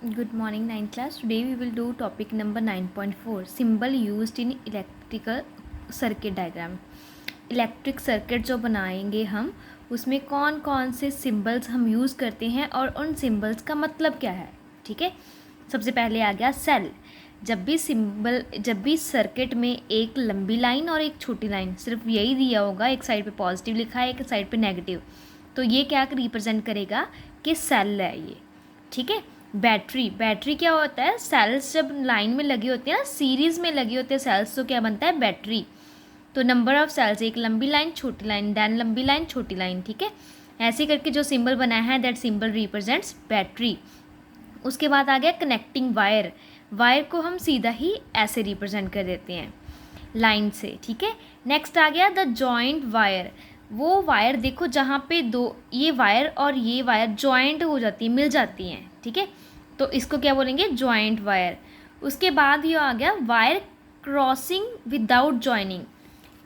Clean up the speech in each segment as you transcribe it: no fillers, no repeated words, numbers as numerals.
Good morning, ninth class. Today we will do topic number 9.4, symbol used in electrical circuit diagram. Electric circuit जो बनाएंगे हम, उसमें कौन कौन से सिंबल्स हम यूज़ करते हैं और उन सिंबल्स का मतलब क्या है. ठीक है. सबसे पहले आ गया सेल. जब भी सर्किट में एक लंबी लाइन और एक छोटी लाइन, सिर्फ यही दिया होगा, एक साइड पे पॉजिटिव लिखा है, एक साइड पे नेगेटिव, तो ये क्या रिप्रेजेंट करेगा कि सेल है ये. ठीक है. बैटरी क्या होता है, सेल्स जब लाइन में लगे होते हैं ना, सीरीज़ में लगे होते हैं सेल्स, तो क्या बनता है, बैटरी. तो नंबर ऑफ सेल्स, एक लंबी लाइन छोटी लाइन, देन लंबी लाइन छोटी लाइन. ठीक है. ऐसे करके जो सिंबल बनाया है, दैट सिंबल रिप्रेजेंट्स बैटरी. उसके बाद आ गया कनेक्टिंग वायर. वायर को हम सीधा ही ऐसे रिप्रेजेंट कर देते हैं लाइन से. ठीक है. नेक्स्ट आ गया द जॉइंट वायर. वो वायर देखो जहाँ पे दो ये वायर और ये वायर जॉइंट हो जाती है, मिल जाती हैं. ठीक है. तो इसको क्या बोलेंगे, जॉइंट वायर. उसके बाद ये आ गया वायर क्रॉसिंग विदाउट जॉइनिंग.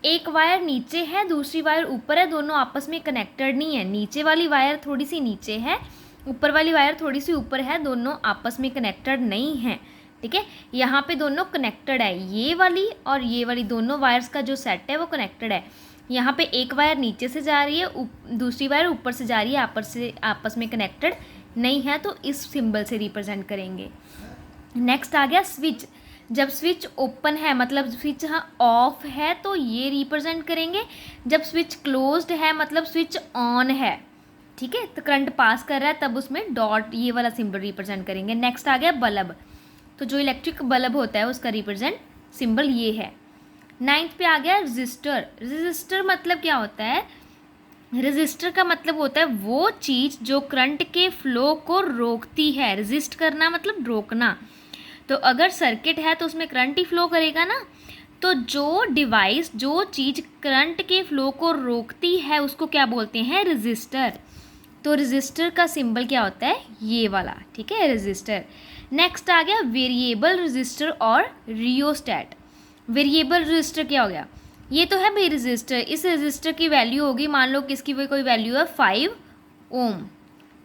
एक वायर नीचे है, दूसरी वायर ऊपर है, दोनों आपस में कनेक्टेड नहीं है. नीचे वाली वायर थोड़ी सी नीचे है, ऊपर वाली वायर थोड़ी सी ऊपर है, दोनों आपस में कनेक्टेड नहीं है. ठीक है. यहाँ पे दोनों कनेक्टेड है, ये वाली और ये वाली दोनों वायर्स का जो सेट है वो कनेक्टेड है. यहाँ पे एक वायर नीचे से जा रही है, दूसरी वायर ऊपर से जा रही है, आपस में कनेक्टेड नहीं है, तो इस सिंबल से रिप्रेजेंट करेंगे. नेक्स्ट आ गया स्विच. जब स्विच ओपन है, मतलब स्विच ऑफ है, तो ये रिप्रेजेंट करेंगे. जब स्विच क्लोज्ड है, मतलब स्विच ऑन है. ठीक है. तो करंट पास कर रहा है, तब उसमें डॉट ये वाला सिंबल रिप्रेजेंट करेंगे. नेक्स्ट आ गया बल्ब. तो जो इलेक्ट्रिक बल्ब होता है उसका रिप्रेजेंट सिंबल ये है. नाइन्थ पे आ गया रजिस्टर. रजिस्टर मतलब क्या होता है, रजिस्टर का मतलब होता है वो चीज़ जो करंट के फ्लो को रोकती है. रजिस्ट करना मतलब रोकना. तो अगर सर्किट है तो उसमें करंट ही फ्लो करेगा ना. तो जो डिवाइस, जो चीज़ करंट के फ्लो को रोकती है, उसको क्या बोलते हैं, रजिस्टर. तो रजिस्टर का सिंबल क्या होता है, ये वाला. ठीक है, रजिस्टर. नेक्स्ट आ गया वेरिएबल रजिस्टर और रियोस्टैट. वेरिएबल रजिस्टर क्या हो गया, ये तो है भाई रजिस्टर. इस रजिस्टर की वैल्यू होगी, मान लो कि इसकी कोई वैल्यू है 5 ओम.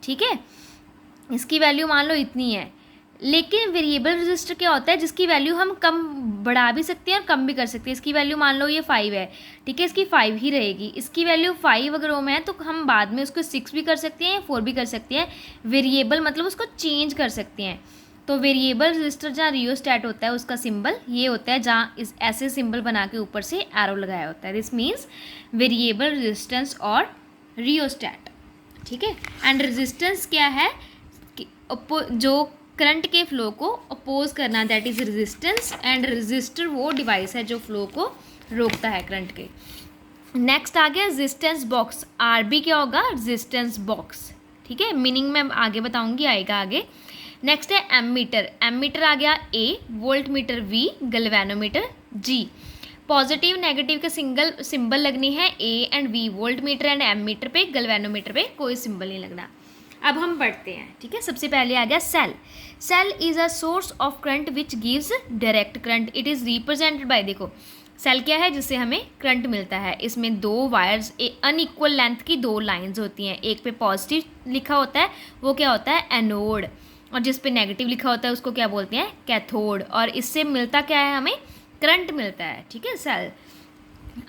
ठीक है. इसकी वैल्यू मान लो इतनी है. लेकिन वेरिएबल रजिस्टर क्या होता है, जिसकी वैल्यू हम कम बढ़ा भी सकते हैं और कम भी कर सकते हैं. इसकी वैल्यू मान लो ये 5 है. ठीक है. इसकी 5 ही रहेगी. इसकी वैल्यू 5 अगर ओम है, तो हम बाद में उसको 6 भी कर सकते हैं या 4 भी कर सकते हैं. वेरिएबल मतलब उसको चेंज कर सकते हैं. तो वेरिएबल रजिस्टर जहाँ रियोस्टैट होता है, उसका सिंबल ये होता है, जहाँ इस ऐसे सिंबल बना के ऊपर से एरो लगाया होता है. दिस मीन्स वेरिएबल रेजिस्टेंस और रियोस्टैट. ठीक है. एंड रेजिस्टेंस क्या है, जो करंट के फ्लो को अपोज करना, that is resistance. And resistor वो डिवाइस है जो फ्लो को रोकता है करंट के. नेक्स्ट आ गया रेजिस्टेंस बॉक्स. आरबी क्या होगा, रेजिस्टेंस बॉक्स. ठीक है. मीनिंग मैं आगे बताऊंगी, आएगा आगे. नेक्स्ट है एमीटर. एमीटर आ गया A, voltmeter V, galvanometer G. Positive negative के सिंबल लगनी है A and V, voltmeter and ammeter पे. गैल्वेनोमीटर पे कोई सिंबल नहीं लगना. अब हम पढ़ते हैं. ठीक है. सबसे पहले आ गया cell. Cell is a source of current which gives direct current. It is represented by, देखो सेल क्या है, जिससे हमें करंट मिलता है. इसमें दो वायर्स, अनइक्वल लेंथ की दो लाइंस होती हैं. एक पे पॉजिटिव लिखा होता है, वो क्या होता है, एनोड. और जिस पे नेगेटिव लिखा होता है उसको क्या बोलते हैं, कैथोड. और इससे मिलता क्या है, हमें करंट मिलता है. ठीक है. सेल.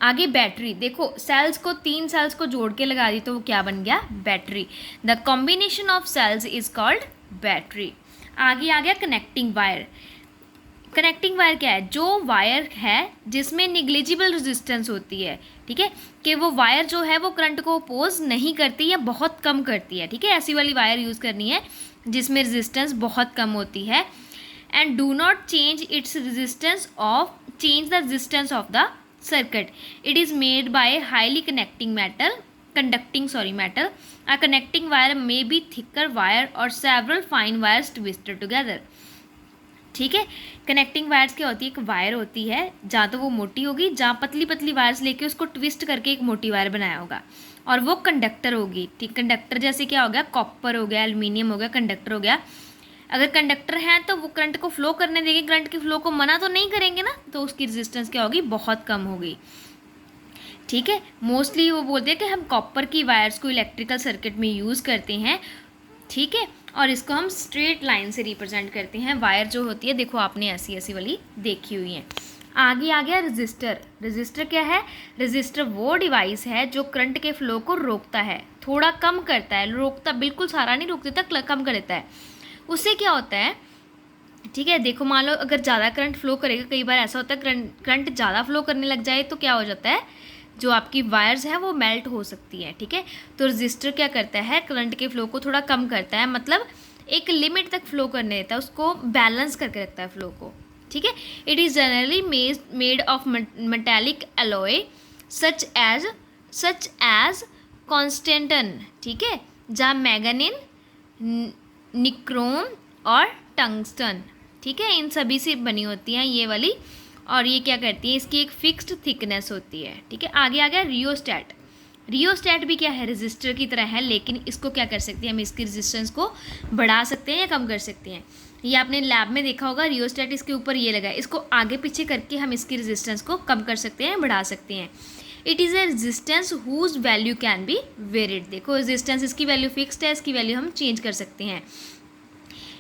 आगे बैटरी. देखो सेल्स को, 3 सेल्स को जोड़ के लगा दी तो वो क्या बन गया, battery. The combination of cells is called battery. आगे आ गया कनेक्टिंग वायर. कनेक्टिंग वायर क्या है, जो वायर है जिसमें निग्लिजिबल रेजिस्टेंस होती है. ठीक है. कि वो वायर जो है वो करंट को अपोज नहीं करती या बहुत कम करती है. ठीक है. ऐसी वाली वायर यूज़ करनी है जिसमें रेजिस्टेंस बहुत कम होती है. And do not change its resistance of, change the resistance of the circuit. It is made by a highly conducting metal. A connecting wire may be thicker wire or several fine wires twisted together. ठीक है. Connecting wires क्या होती है, एक wire होती है, जहाँ तो वो मोटी होगी, जहाँ पतली पतली वायर्स लेके उसको ट्विस्ट करके एक मोटी वायर बनाया होगा, और वो कंडक्टर होगी. ठीक. कंडक्टर जैसे क्या हो गया, कॉपर हो गया, एल्यूमिनियम हो गया, कंडक्टर हो गया. अगर कंडक्टर है तो वो करंट को फ्लो करने देंगे, करंट के फ्लो को मना तो नहीं करेंगे ना, तो उसकी रेजिस्टेंस क्या होगी, बहुत कम होगी. ठीक है. मोस्टली वो बोलते हैं कि हम कॉपर की वायर्स को इलेक्ट्रिकल सर्किट में यूज़ करते हैं. ठीक है. और इसको हम स्ट्रेट लाइन से रिप्रेजेंट करते हैं। वायर जो होती है देखो आपने ऐसी ऐसी वाली देखी हुई है। आगे आ गया रजिस्टर। रजिस्टर क्या है? रजिस्टर वो डिवाइस है जो करंट के फ्लो को रोकता है, थोड़ा कम करता है, रोकता बिल्कुल सारा नहीं रोक देता, कम कर देता है। उससे क्या होता है, ठीक है, देखो मान लो अगर ज़्यादा करंट फ्लो करेगा, कई बार ऐसा होता है करंट ज़्यादा फ्लो करने लग जाए तो क्या हो जाता है, जो आपकी वायर्स हैं वो मेल्ट हो सकती है, ठीक है। तो रजिस्टर क्या करता है, करंट के फ्लो को थोड़ा कम करता है, मतलब एक लिमिट तक फ्लो करने देता है, उसको बैलेंस करके रखता है फ्लो को, ठीक है। It is generally made of metallic alloy such as constantan, ठीक है, जहाँ मैंगनीन, निक्रोम और टंगस्टन, ठीक है, इन सभी से बनी होती हैं ये वाली। और ये क्या करती है, इसकी एक फिक्स्ड थिकनेस होती है, ठीक है। आगे आ गया रियोस्टैट। रियोस्टैट भी क्या है, रेजिस्टर की तरह है, लेकिन इसको क्या कर सकते हैं हम, इसकी रेजिस्टेंस को बढ़ा सकते हैं या कम कर सकते हैं। ये आपने लैब में देखा होगा, रियोस्टैट इसके ऊपर ये लगा है, इसको आगे पीछे करके हम इसकी रेजिस्टेंस को कम कर सकते हैं, बढ़ा सकते हैं। It is a resistance whose value can be varied. देखो रेजिस्टेंस इसकी वैल्यू फिक्स्ड है, इसकी वैल्यू हम चेंज कर सकते हैं।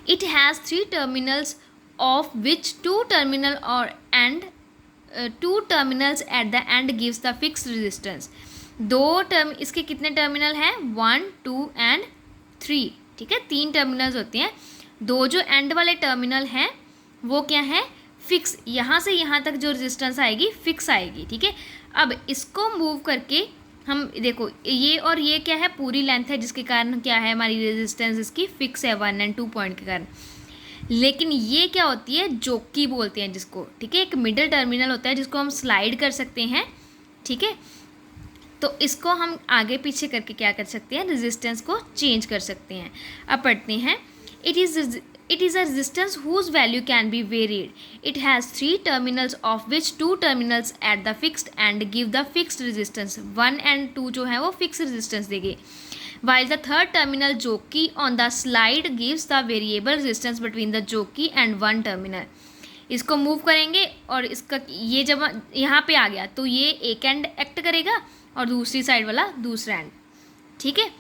It has 3 terminals of which 2 terminals at the end gives the fixed resistance। इसके कितने टर्मिनल हैं, 1 2 एंड 3, ठीक है, 3 टर्मिनल्स होते हैं। 2 जो एंड वाले टर्मिनल हैं वो क्या है, फिक्स, यहाँ से यहाँ तक जो रेजिस्टेंस आएगी फिक्स आएगी, ठीक है। अब इसको मूव करके हम देखो ये और ये क्या है, पूरी लेंथ है, जिसके कारण क्या है, हमारी रेजिस्टेंस इसकी फिक्स है 1 और 2 पॉइंट के कारण। लेकिन ये क्या होती है, जोकी बोलते हैं जिसको, ठीक है, एक मिडिल टर्मिनल होता है जिसको हम स्लाइड कर सकते हैं, ठीक है। तो इसको हम आगे पीछे करके क्या कर सकते हैं, रेजिस्टेंस को चेंज कर सकते हैं। अब पढ़ते हैं, It is a resistance whose value can be varied. It has 3 terminals of which 2 terminals at the fixed end give the fixed resistance. 1 and 2 जो है वो fixed resistance देंगे. While the third terminal jockey on the slide gives the variable resistance between the jockey and one terminal. इसको move करेंगे और इसका ये जब यहाँ पे आ गया तो ये एक एंड एक्ट करेगा और दूसरी साइड वाला दूसरा एंड, ठीक है।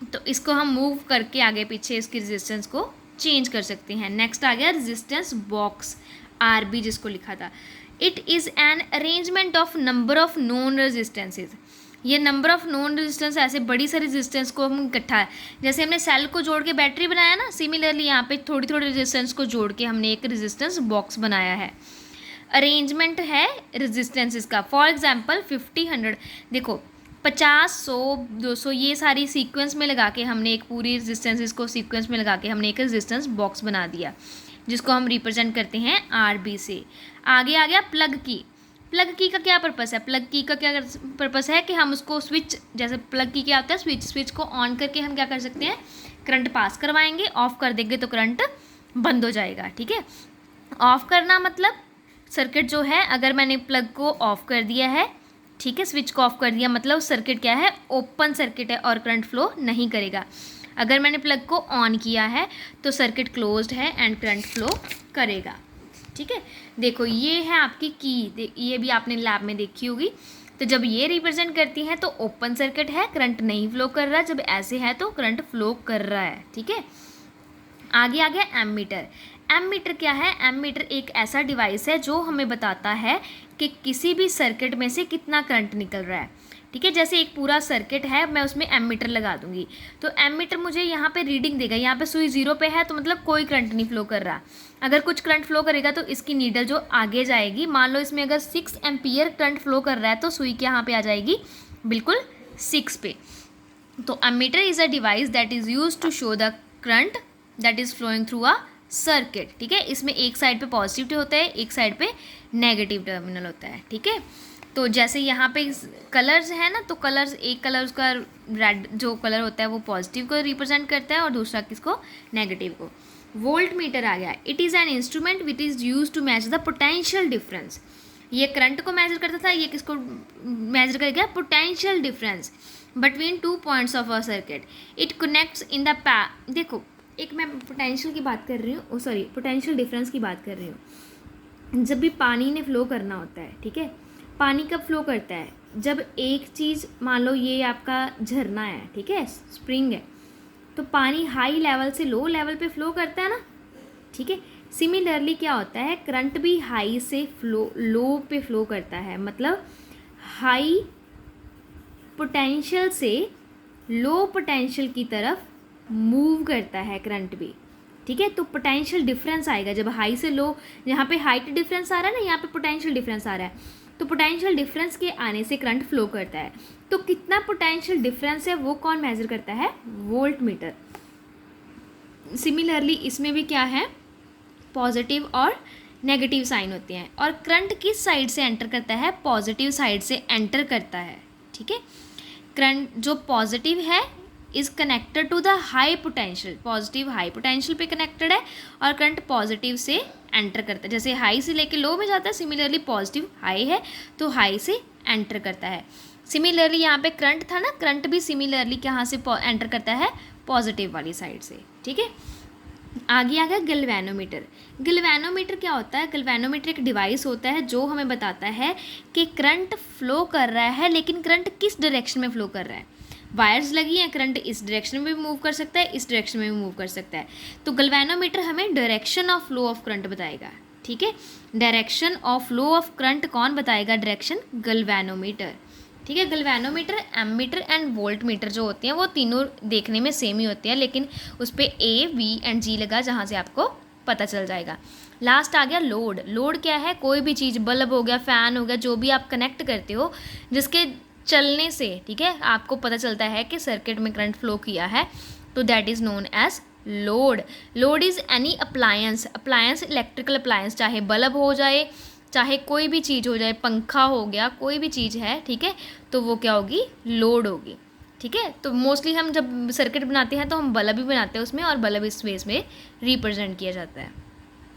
तो इसको हम मूव करके आगे पीछे इसकी रेजिस्टेंस को चेंज कर सकते हैं। नेक्स्ट आ गया रेजिस्टेंस बॉक्स, आरबी जिसको लिखा था। It is an arrangement of number of non resistances. ये नंबर ऑफ नॉन रेजिस्टेंस ऐसे बड़ी सारी रेजिस्टेंस को हम इकट्ठा, जैसे हमने सेल को जोड़ के बैटरी बनाया ना, सिमिलरली यहाँ पे थोड़ी थोड़ी रेजिस्टेंस को जोड़ के हमने एक रेजिस्टेंस बॉक्स बनाया है। अरेंजमेंट है रेजिस्टेंसेस का, फॉर एग्जांपल 50 100, देखो 50 100 200 ये सारी सीक्वेंस में लगा के हमने एक पूरी रेजिस्टेंसेस को सीक्वेंस में लगा के हमने एक रेजिस्टेंस बॉक्स बना दिया, जिसको हम रिप्रेजेंट करते हैं आरबी से। आगे आ गया प्लग की। प्लग की का क्या पर्पस है, प्लग की का क्या पर्पस है कि हम उसको स्विच, जैसे प्लग की क्या होता है, स्विच को ऑन करके हम क्या कर सकते हैं, करंट पास करवाएंगे, ऑफ कर देंगे तो करंट बंद हो जाएगा, ठीक है। ऑफ करना मतलब सर्किट जो है, अगर मैंने प्लग को ऑफ कर दिया है, ठीक है, स्विच को ऑफ कर दिया, मतलब सर्किट क्या है, ओपन सर्किट है और करंट फ्लो नहीं करेगा। अगर मैंने प्लग को ऑन किया है तो सर्किट क्लोज्ड है एंड करंट फ्लो करेगा, ठीक है। देखो ये है आपकी की, ये भी आपने लैब में देखी होगी। तो जब ये रिप्रेजेंट करती है तो ओपन सर्किट है, करंट नहीं फ्लो कर रहा, जब ऐसे है तो करंट फ्लो कर रहा है, ठीक है। आगे आ गया एमीटर। एमीटर क्या है, एमीटर एक ऐसा डिवाइस है जो हमें बताता है कि किसी भी सर्किट में से कितना करंट निकल रहा है, ठीक है। जैसे एक पूरा सर्किट है, मैं उसमें एमीटर लगा दूंगी तो एमीटर मुझे यहाँ पे रीडिंग देगा, यहाँ पे सुई 0 पे है तो मतलब कोई करंट नहीं फ्लो कर रहा। अगर कुछ करंट फ्लो करेगा तो इसकी नीडल जो आगे जाएगी, मान लो इसमें अगर 6 एम्पियर करंट फ्लो कर रहा है तो सुई यहाँ पे आ जाएगी बिल्कुल 6 पे। तो ammeter is a device that is use to show the current that is flowing through a circuit, ठीक है। इसमें एक साइड पे पॉजिटिव होता है, एक साइड पे नेगेटिव टर्मिनल होता है, ठीक है। तो जैसे यहाँ पे कलर्स है ना, तो कलर्स, एक कलर उसका रेड जो कलर होता है वो पॉजिटिव को रिप्रेजेंट करता है और दूसरा किसको, नेगेटिव को। वोल्ट मीटर आ गया। It is an instrument which is use to match the potential difference. ये करंट को मेजर करता था, ये किसको मेजर करेगा, potential difference between 2 points of a circuit. It connects in the देखो एक मैं पोटेंशियल की बात कर रही हूँ, सॉरी पोटेंशियल डिफरेंस की बात कर रही हूँ। जब भी पानी ने फ्लो करना होता है, ठीक है, पानी कब फ्लो करता है, जब एक चीज़, मान लो ये आपका झरना है, ठीक है, स्प्रिंग है, तो पानी हाई लेवल से लो लेवल पे फ्लो करता है ना, ठीक है। सिमिलरली क्या होता है, करंट भी हाई से लो पे फ्लो करता है, मतलब हाई पोटेंशियल से लो पोटेंशियल की तरफ मूव करता है करंट भी, ठीक है। तो पोटेंशियल डिफरेंस आएगा जब हाई से लो, यहाँ पे हाइट डिफरेंस आ रहा है ना, यहाँ पे पोटेंशियल डिफरेंस आ रहा है, तो पोटेंशियल डिफरेंस के आने से करंट फ्लो करता है। तो कितना पोटेंशियल डिफरेंस है वो कौन मेजर करता है, वोल्ट मीटर। सिमिलरली इसमें भी क्या है, पॉजिटिव और नेगेटिव साइन होते हैं, और करंट किस साइड से एंटर करता है, पॉजिटिव साइड से एंटर करता है, ठीक है। करंट जो पॉजिटिव है is connected to the high potential, positive high potential पे कनेक्टेड है, और करंट पॉजिटिव से एंटर करता है, जैसे हाई से लेके लो में जाता है, सिमिलरली पॉजिटिव हाई है तो हाई से एंटर करता है। सिमिलरली यहाँ पे करंट था ना, करंट भी सिमिलरली कहाँ से एंटर करता है, पॉजिटिव वाली साइड से, ठीक है। आगे आ गया गैल्वेनोमीटर। गैल्वेनोमीटर क्या होता है, गैल्वेनोमीटर एक डिवाइस होता है जो हमें बताता है कि करंट फ्लो कर रहा है, लेकिन करंट किस डायरेक्शन में फ्लो कर रहा है। वायर्स लगी हैं, करंट इस डायरेक्शन में भी मूव कर सकता है, इस डायरेक्शन में भी मूव कर सकता है, तो गैल्वेनोमीटर हमें direction of flow of current बताएगा, ठीक है। Direction of flow of current कौन बताएगा, डायरेक्शन गैल्वेनोमीटर, ठीक है। Galvanometer, ammeter and voltmeter जो होते हैं वो तीनों देखने में सेम ही होते हैं, लेकिन उस पर A, V एंड G लगा, जहाँ से आपको पता चल जाएगा। लास्ट आ गया लोड। लोड क्या है, कोई भी चीज़, बल्ब हो गया, फ़ैन हो गया, जो भी आप कनेक्ट करते हो जिसके चलने से, ठीक है, आपको पता चलता है कि सर्किट में करंट फ्लो किया है, तो that is known as load. Load is any appliance, appliance electrical appliance, चाहे बल्ब हो जाए, चाहे कोई भी चीज़ हो जाए, पंखा हो गया, कोई भी चीज़ है, ठीक है, तो वो क्या होगी, लोड होगी, ठीक है। तो मोस्टली हम जब सर्किट बनाते हैं तो हम बल्ब भी बनाते हैं उसमें, और बल्ब इस वेस में रिप्रेजेंट किया जाता है।